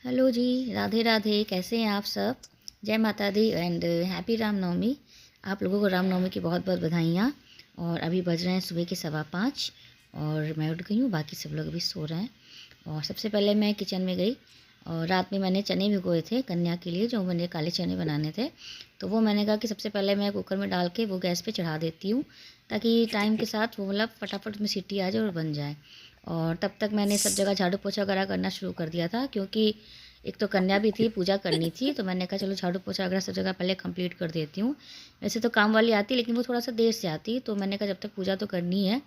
Hello जी, राधे राधे। कैसे हैं आप सब? जय माता दी एंड हैप्पी रामनवमी। आप लोगों को रामनवमी की बहुत बहुत बधाइयाँ। और अभी बज रहे हैं सुबह के 5:15 और मैं उठ गई हूँ, बाकी सब लोग अभी सो रहे हैं। और सबसे पहले मैं किचन में गई और रात में मैंने चने भिगोए थे कन्या के लिए, जो मैंने काले चने बनाने थे। तो वो मैंने कहा कि सबसे पहले मैं कुकर में डाल के वो गैस पे चढ़ा देती हूँ, ताकि टाइम के साथ वो मतलब फटाफट में सीटी आ जाए और बन जाए। और तब तक मैंने सब जगह झाड़ू पोछा वगैरह करना शुरू कर दिया था, क्योंकि एक तो कन्या भी थी, पूजा करनी थी। तो मैंने कहा चलो झाड़ू पोछा वगैरह सब जगह पहले कंप्लीट कर देती हूँ। वैसे तो काम वाली आती, लेकिन वो थोड़ा सा देर से आती, तो मैंने कहा जब तक पूजा तो करनी है,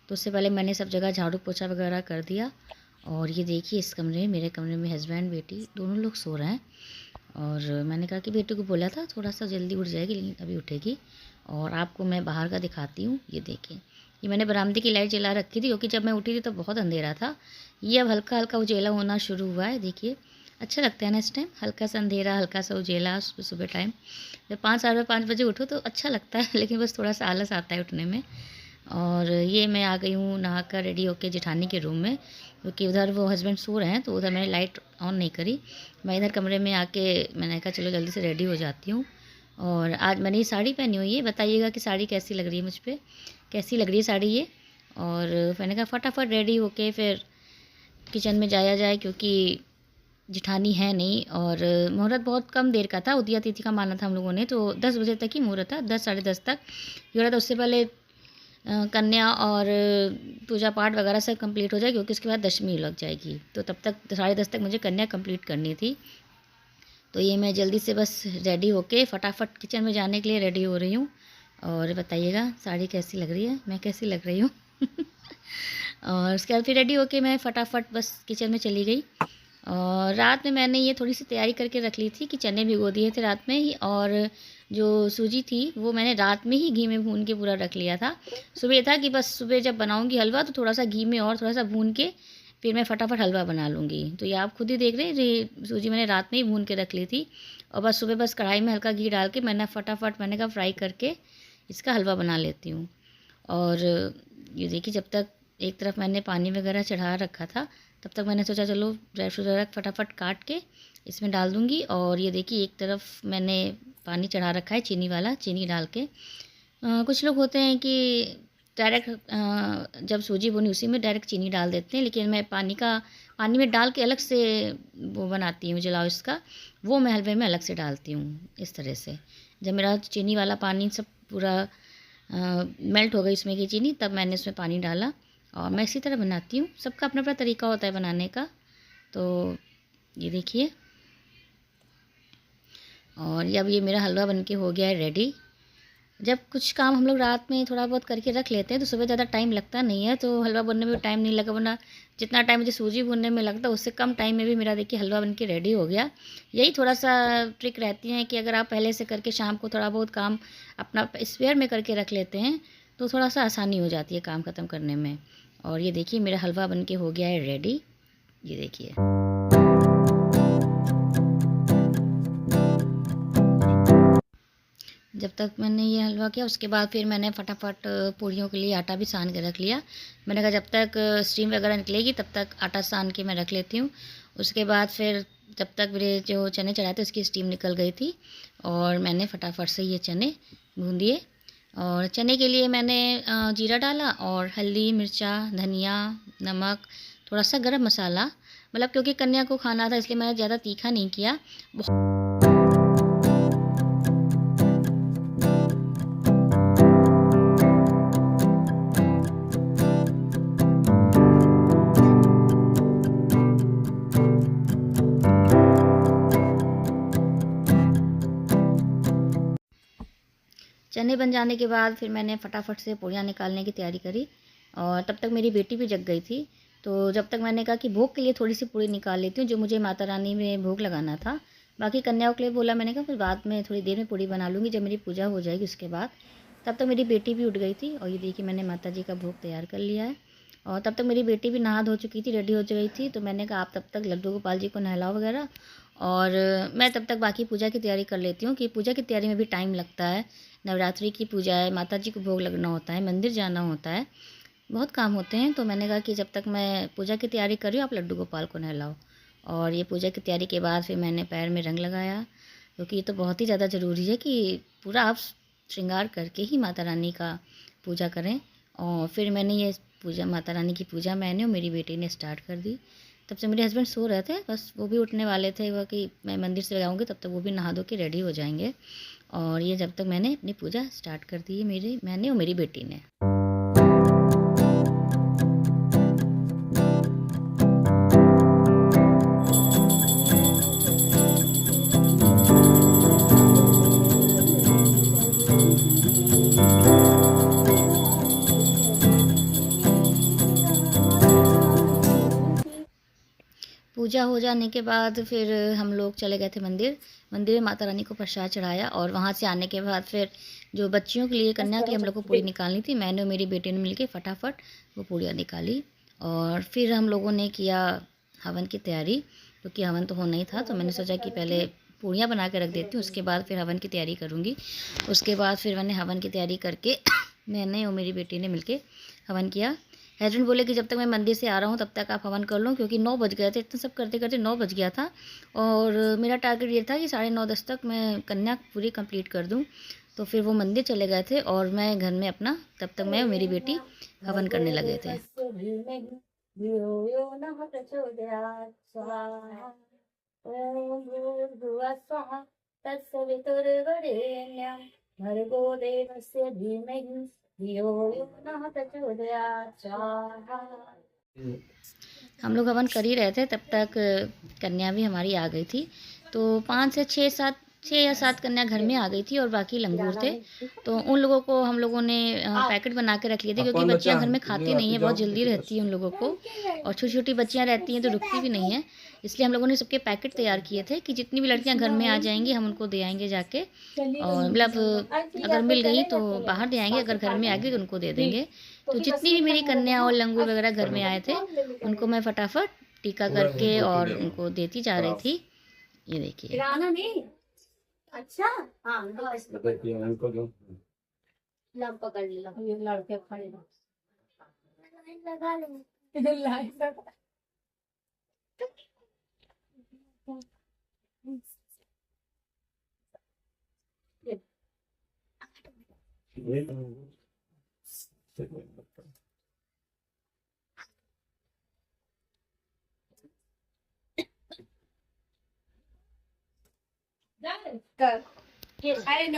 तो उससे पहले मैंने सब जगह झाड़ू पोछा वगैरह कर दिया। और ये देखिए, इस कमरे में, मेरे कमरे में हस्बैंड बेटी दोनों लोग सो रहे हैं। और मैंने कहा कि बेटी को बोला था थोड़ा सा जल्दी उठ जाएगी, लेकिन अभी उठेगी। और आपको मैं बाहर का दिखाती हूँ। ये देखिए, ये मैंने बरामदे की लाइट जला रखी थी, क्योंकि जब मैं उठी थी तो बहुत अंधेरा था। ये अब हल्का हल्का उजेला होना शुरू हुआ है। देखिए, अच्छा लगता है ना इस टाइम, हल्का सा अंधेरा हल्का सा उजेला सुबह सुबह टाइम। जब 5 साढ़े 5 बजे उठो तो अच्छा लगता है, लेकिन बस थोड़ा सा आलस आता है उठने में। और ये मैं आ गई हूँ नहाकर रेडी होकर जेठानी के रूम में, क्योंकि उधर वो हस्बैंड सो रहे हैं, तो उधर मैंने लाइट ऑन नहीं करी। मैं इधर कमरे में आके मैंने कहा चलो जल्दी से रेडी हो जाती हूँ। और आज मैंने ये साड़ी पहनी हुई है, बताइएगा कि साड़ी कैसी लग रही है मुझ पर, कैसी लग रही है साड़ी ये। और मैंने कहा फटाफट रेडी होके फिर किचन में जाया जाए, क्योंकि जिठानी है नहीं। और मुहूर्त बहुत कम देर का था, उदया तिथि का माना था हम लोगों ने, तो 10 बजे तक ही मुहूर्त था, 10 साढ़े 10 तक ये रहा था। उससे पहले कन्या और पूजा पाठ वगैरह सब कंप्लीट हो जाए, क्योंकि उसके बाद दशमी लग जाएगी, तो तब तक साढ़े 10 तक मुझे कन्या कंप्लीट करनी थी। तो ये मैं जल्दी से बस रेडी होके फटाफट किचन में जाने के लिए रेडी हो रही हूँ। और बताइएगा साड़ी कैसी लग रही है, मैं कैसी लग रही हूँ। और उसके बाद फिर रेडी होके मैं फटाफट बस किचन में चली गई। और रात में मैंने ये थोड़ी सी तैयारी करके रख ली थी कि चने भिगो दिए थे रात में ही, और जो सूजी थी वो मैंने रात में ही घी में भून के पूरा रख लिया था। सुबह ये था कि बस सुबह जब बनाऊंगी हलवा तो थोड़ा सा घी में और थोड़ा सा भून के फिर मैं फटाफट हलवा बना लूँगी। तो ये आप खुद ही देख रहे हैं, ये सूजी मैंने रात में ही भून के रख ली थी। और बस सुबह बस कढ़ाई में हल्का घी डाल के मैंने फटाफट मैंने कहा फ्राई करके इसका हलवा बना लेती हूँ। और ये देखिए, जब तक एक तरफ मैंने पानी वगैरह चढ़ा रखा था, तब तक मैंने सोचा चलो ड्राई फ्रूट वगैरह फटाफट काट के इसमें डाल दूँगी। और ये देखिए, एक तरफ मैंने पानी चढ़ा रखा है चीनी वाला, चीनी डाल के। कुछ लोग होते हैं कि डायरेक्ट जब सूजी भुनी उसी में डायरेक्ट चीनी डाल देते हैं, लेकिन मैं पानी में डाल के अलग से वो बनाती हूँ जलाओ इसका, वो मैं हलवे में अलग से डालती हूँ इस तरह से। जब मेरा चीनी वाला पानी सब पूरा मेल्ट हो गई इसमें की चीनी, तब मैंने उसमें पानी डाला। और मैं इसी तरह बनाती हूँ, सबका अपना अपना तरीका होता है बनाने का। तो ये देखिए, और अब ये मेरा हलवा बनके हो गया है रेडी। जब कुछ काम हम लोग रात में थोड़ा बहुत करके रख लेते हैं तो सुबह ज़्यादा टाइम लगता नहीं है, तो हलवा बनने में टाइम नहीं लगा, वरना जितना टाइम मुझे सूजी भूनने में लगता है उससे कम टाइम में भी मेरा देखिए हलवा बन के रेडी हो गया। यही थोड़ा सा ट्रिक रहती है कि अगर आप पहले से करके शाम को थोड़ा बहुत काम अपना स्पेयर में करके रख लेते हैं, तो थोड़ा सा आसानी हो जाती है काम ख़त्म करने में। और ये देखिए, मेरा हलवा बन के हो गया है रेडी। ये देखिए, जब तक मैंने ये हलवा किया उसके बाद फिर मैंने फटाफट पूड़ियों के लिए आटा भी सान के रख लिया। मैंने कहा जब तक स्टीम वगैरह निकलेगी तब तक आटा सान के मैं रख लेती हूँ। उसके बाद फिर जब तक मेरे जो चने चढ़ाए थे उसकी स्टीम निकल गई थी, और मैंने फटाफट से ये चने भून दिए। और चने के लिए मैंने जीरा डाला और हल्दी मिर्चा धनिया नमक थोड़ा सा गरम मसाला, मतलब क्योंकि कन्या को खाना था इसलिए मैंने ज़्यादा तीखा नहीं किया। चने बन जाने के बाद फिर मैंने फटाफट से पूड़ियाँ निकालने की तैयारी करी। और तब तक मेरी बेटी भी जग गई थी, तो जब तक मैंने कहा कि भोग के लिए थोड़ी सी पूड़ी निकाल लेती हूँ, जो मुझे माता रानी में भोग लगाना था। बाकी कन्याओं के लिए बोला मैंने कहा फिर बाद में थोड़ी देर में पूड़ी बना लूँगी, जब मेरी पूजा हो जाएगी उसके बाद। तब तक मेरी बेटी भी उठ गई थी, और ये देखिए मैंने माता जी का भोग तैयार कर लिया है। और तब तक मेरी बेटी भी नहा धो चुकी थी, रेडी हो गई थी, तो मैंने कहा आप तब तक लड्डू गोपाल जी को नहलाओ वगैरह, और मैं तब तक बाकी पूजा की तैयारी कर लेती हूँ, कि पूजा की तैयारी में भी टाइम लगता है। नवरात्रि की पूजा है, माता जी को भोग लगना होता है, मंदिर जाना होता है, बहुत काम होते हैं। तो मैंने कहा कि जब तक मैं पूजा की तैयारी कर रही हूँ आप लड्डू गोपाल को नहलाओ। और ये पूजा की तैयारी के बाद फिर मैंने पैर में रंग लगाया, क्योंकि ये तो बहुत ही ज़्यादा ज़रूरी है कि पूरा आप श्रृंगार करके ही माता रानी का पूजा करें। और फिर मैंने ये पूजा, माता रानी की पूजा मैंने और मेरी बेटी ने स्टार्ट कर दी। तब से मेरे हस्बैंड सो रहे थे, बस वो भी उठने वाले थे, वो कि मैं मंदिर से आऊँगी तब तक वो भी नहा धो के रेडी हो जाएंगे। और ये जब तक मैंने अपनी पूजा स्टार्ट कर दी है मैंने और मेरी बेटी ने। पूजा हो जाने के बाद फिर हम लोग चले गए थे मंदिर में माता रानी को प्रसाद चढ़ाया। और वहाँ से आने के बाद फिर जो बच्चियों के लिए, कन्या के लिए हम लोग को पूड़ी निकालनी थी, मैंने और मेरी बेटी ने मिलके फटाफट वो पूड़ियाँ निकाली। और फिर हम लोगों ने किया हवन की तैयारी, क्योंकि हवन तो होना ही था, तो मैंने सोचा कि पहले पूड़ियाँ बना के रख देती हूँ, उसके बाद फिर हवन की तैयारी करूँगी। उसके बाद फिर मैंने हवन की तैयारी करके मैंने और मेरी बेटी ने मिलके हवन किया। हस्बैंड बोले कि जब तक मैं मंदिर से आ रहा हूँ तब तक आप हवन कर लो, क्योंकि 9 बज गए थे। इतना सब करते करते 9 बज गया था और मेरा टारगेट ये था कि 9:30-10 तक मैं कन्या पूरी कंप्लीट कर दूँ। तो फिर वो मंदिर चले गए थे और मैं घर में अपना, तब तक मैं और मेरी बेटी हवन करने लगे थे। हम लोग हवन कर ही रहे थे, तब तक कन्या भी हमारी आ गई थी। तो 5 से 6 या 7 कन्या घर में आ गई थी और बाकी लंगूर थे। तो उन लोगों को हम लोगों ने पैकेट बना के रख लिए थे, क्योंकि बच्चियां घर में खाती नहीं है, बहुत जल्दी रहती है उन लोगों को, और छोटी छोटी बच्चियां रहती हैं तो रुकती भी नहीं है। इसलिए हम लोगों ने सबके पैकेट तैयार किए थे कि जितनी भी लड़कियां घर में आ जाएंगी हम उनको दे आएंगे जाके। और मतलब अगर मिल गई तो बाहर दे आएंगे, अगर घर में आ गई तो उनको दे देंगे। तो जितनी भी मेरी कन्या और लंगूर वगैरह घर में आए थे उनको मैं फटाफट टीका करके और उनको देती जा रही थी। ये देखिए। अच्छा हाँ पकड़ लो, ये लड़के खड़े लगा लो।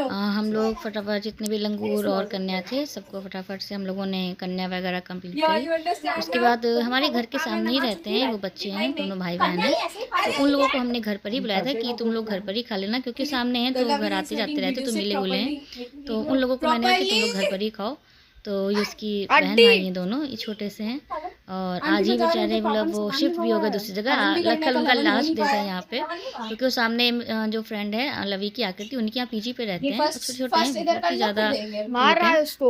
हम लोग फटाफट, जितने भी लंगूर और कन्या थे सबको फटाफट से हम लोगों ने कन्या वगैरह कंप्लीट करी। उसके बाद हमारे घर के सामने ही रहते हैं वो बच्चे हैं, दोनों भाई बहन हैं, तो उन लोगों को हमने घर पर ही बुलाया था कि तुम लोग घर पर ही खा लेना, क्योंकि सामने हैं तो घर आते जाते रहते तो मिले बुले हैं। तो उन लोगों को मैंने कहा कि तुम लोग घर पर ही खाओ। तो ये उसकी बहन भाई हैं दोनों, ये छोटे से हैं और आज ही बेचारे मतलब वो शिफ्ट भी हो गए दूसरी जगह। लखल उनका लास्ट डे था यहाँ पे, क्योंकि वो सामने जो फ्रेंड है लवी की आकृति, उनके यहाँ पीजी पे रहते हैं, छोटे छोटे हैं, बहुत ही ज़्यादा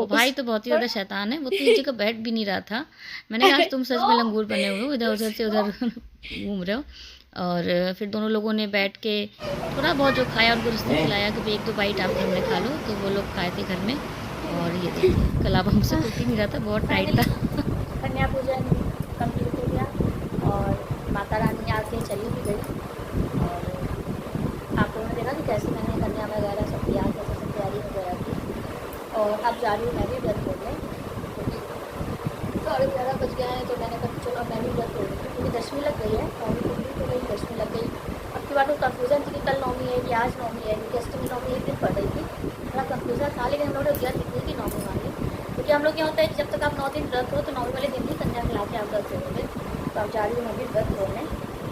भाई तो बहुत ही ज़्यादा शैतान है। वो तो एक जगह बैठ भी नहीं रहा था। मैंने कहा तुम सच में लंगूर बने हुए हो, इधर उधर से उधर घूम रहे हो। और फिर दोनों लोगों ने बैठ के थोड़ा बहुत जो खाया उनको रिश्ते खिलाया कि 1-2 बाइट आप घर में खा लो, तो वो लोग खाए थे घर में। और ये देखिए कलाब हमसे टूट ही नहीं रहा था, बहुत टाइट था। कन्या पूजन कंप्लीट हो गया और माता रानी आके चली भी गई। और आप लोगों ने देखा कि कैसे मैंने कन्या वगैरह सब किया, कैसे सब तैयारी वगैरह की। और अब जा रही हूँ मैं भी व्रत खोलने, क्योंकि 11:30 बज गए हैं, तो मैंने कहा चलो मैं भी व्रत खोल रही हूँ, क्योंकि 10वीं लग गई है, नौवीं कंप्लीट हो गई, 10वीं लग गई। अब की बात तो कन्फ्यूज़न थी कि कल नौवीं है कि आज नौवीं है, क्योंकि अष्टमी नौवीं एक दिन पड़ रही थी, थोड़ा कन्फ्यूज़न था। लेकिन हम लोगों ने व्रत लिखी कि नौवीं वाली, क्योंकि हम लोग क्या होता है कि जब तक आप 9 दिन व्रत हो तो 9वीं वाले दिन ही कन्या खिला के आप व्रत खोलोगे। तो अब जा रही हूँ मैं भी व्रत खोलने।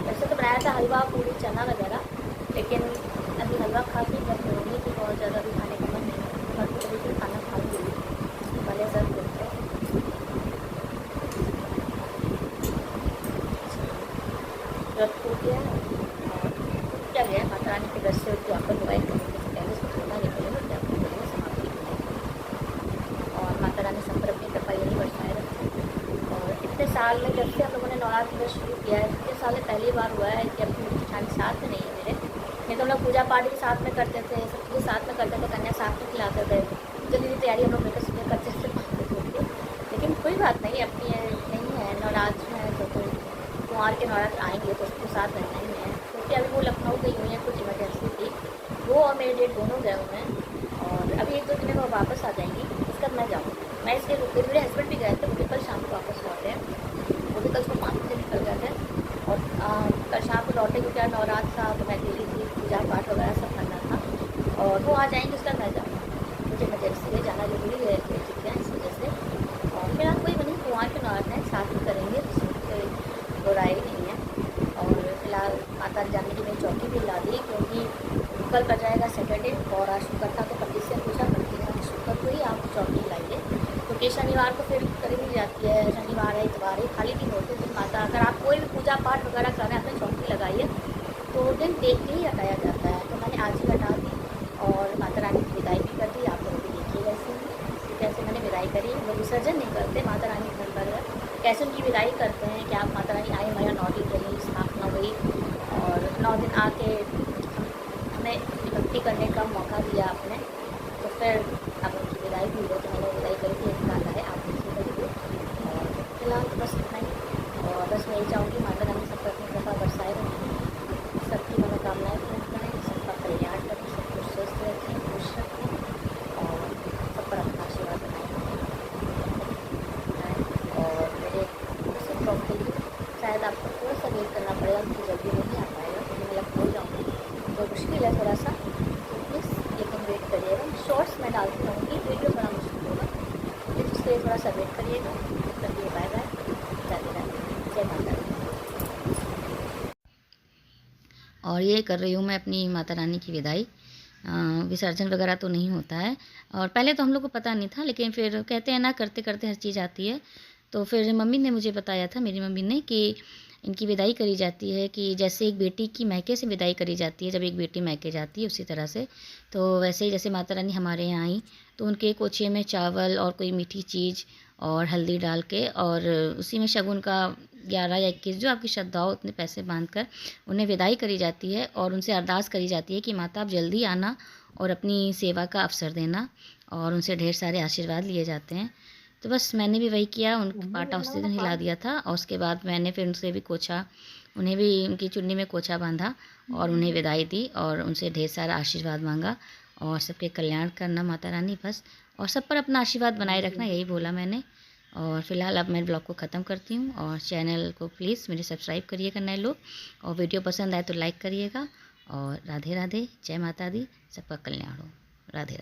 वैसे तो बनाया था हलवा पूरी चना वगैरह, लेकिन अभी हलवा खा के व्रत खोलूँगी कि बहुत ज़्यादा भी खाने का मन नहीं है, और कभी भी खाना खा लूँगी भले व्रत खोलते हैं। व्रत खोल गया और क्या गया माता रानी के दर्शन से आपको मोबाइल करेंगे तो पहले से छोटा निकलेगा क्या आपको समाप्ति करेंगे। और माता रानी सब पर अपनी कृपा यही बरसाए रखें। और इतने साल में जब से हम लोगों ने नवरात्र व्रत शुरू किया है, इतने साल में पहली बार हुआ है कि अपनी जेठानी साथ में नहीं है मेरे। नहीं तो हम लोग पूजा पाठ भी साथ में करते थे, सब चीज़ें साथ में करते थे, कन्या साथ में खिलाते थे, जल्दी तैयारी हम लोग मिलकर सुबह करते थे 5 बजे उठ के। लेकिन कोई बात नहीं, अपनी नहीं है नवरात्र है तो कुंवार के नवरात्र आएंगे तो उसके साथ रहना ही है, क्योंकि अभी वो लखनऊ गई हुई है, कुछ इमरजेंसी थी, वो और मेरे डेट दोनों गए हुए हैं और अभी 1-2 दिन में वो वापस आ जाएंगी। उसके बाद मैं जाऊँगी, मैं इसलिए रुक गई। मेरे हस्बैंड भी गए थे, वो भी कल शाम को वापस लौटे हैं, वो भी कल सुबह 5 बजे निकल गए थे और कल शाम को लौटे क्योंकि आज नवरात्र था तो मैं अकेली थी, पूजा पाठ वगैरह सब करना था और वो आ जाएंगे। उसके बाद मैं जाऊँगी, मुझे इमरजेंसी है, जाना जरूरी है चीज़ें इस वजह से। और फिलहाल कोई नहीं, कुंवार के नवरात्र हैं, साथ में करेंगे, कोई बुराई नहीं है। और फिलहाल माता जाने की मेरी चौकी भी ला दी, क्योंकि कल का जाएगा सैटरडे और आज शुक्र था तो पंडित से पूछा करती है शुक्र को ही आप चौकी लाइए, क्योंकि शनिवार को फिर करी नहीं जाती है, शनिवार है इतवार है खाली दिन होते हैं। माता अगर आप कोई भी पूजा पाठ वगैरह कर रहे हैं अपने चौकी लगाइए तो दिन देख के ही हटाया जाता है। तो मैंने आज ही हटा दी और माता रानी की विदाई भी कर दी। आप लोग भी देखिएगा इसी कैसे मैंने विदाई करी। हम लोग विसर्जन नहीं करते, माता रानी घर पर कैसे उनकी विदाई करते हैं कि आप माता रानी आए, हमारे 9 दिन रही, स्थापना हुई और 9 दिन आके हमें भक्ति करने का मौका दिया आपने, तो फिर अब उनकी विदाई भी हुई। तो मैंने विदाई करी थी, एक गाना है आप देखिए करिए। और फिलहाल तो बस इतना ही, और बस मैं यही चाहूँगी माता रानी सब पर अपनी कृपा बरसाए रखें, सबकी मनोकामनाएँ पूर्ण करें, सबका कल्याण करें, सबको स्वस्थ रखें, खुश रखें और सब पर अपना आशीर्वाद बनाए रखें। और मेरे दूसरे ब्लॉग के लिए शायद आपको थोड़ा सा वेट करना पड़ेगा, क्योंकि जल्दी नहीं आ पाएगा, क्योंकि मैं लखनऊ जाऊँगी तो मुश्किल है थोड़ा सा, तो प्लीज़ लेकिन वेट करिएगा। शॉर्ट्स मैं डालती रहूँगी, वीडियो बड़ा मुश्किल होगा, प्लीज़ उसके लिए थोड़ा सा वेट करिएगा। चलिए बाय बाय, राधे राधे, जय माता दी। और ये कर रही हूँ मैं अपनी माता रानी की विदाई। विसर्जन वगैरह तो नहीं होता है और पहले तो हम लोग को पता नहीं था, लेकिन फिर कहते हैं ना करते करते हर चीज़ आती है। तो फिर मम्मी ने मुझे बताया था, मेरी मम्मी ने, कि इनकी विदाई करी जाती है कि जैसे एक बेटी की मायके से विदाई करी जाती है, जब एक बेटी मायके जाती है उसी तरह से। तो वैसे ही जैसे माता रानी हमारे यहाँ आई तो उनके कोछे में चावल और कोई मीठी चीज़ और हल्दी डाल के और उसी में शगुन का 11 या 21 जो आपकी श्रद्धा हो उतने पैसे बांध कर उन्हें विदाई करी जाती है और उनसे अरदास करी जाती है कि माता आप जल्दी आना और अपनी सेवा का अवसर देना, और उनसे ढेर सारे आशीर्वाद लिए जाते हैं। तो बस मैंने भी वही किया, उन पाटा उसी दिन हिला दिया था और उसके बाद मैंने फिर उनसे भी कोछा, उन्हें भी उनकी चुन्नी में कोछा बांधा और उन्हें विदाई दी और उनसे ढेर सारा आशीर्वाद मांगा और सबके कल्याण करना माता रानी बस, और सब पर अपना आशीर्वाद बनाए रखना, यही बोला मैंने। और फिलहाल अब मैं ब्लॉग को ख़त्म करती हूँ और चैनल को प्लीज़ मेरे सब्सक्राइब करिएगा नए लोग, और वीडियो पसंद आए तो लाइक करिएगा। और राधे राधे, जय माता दी, सबका कल्याण हो, राधे राधे।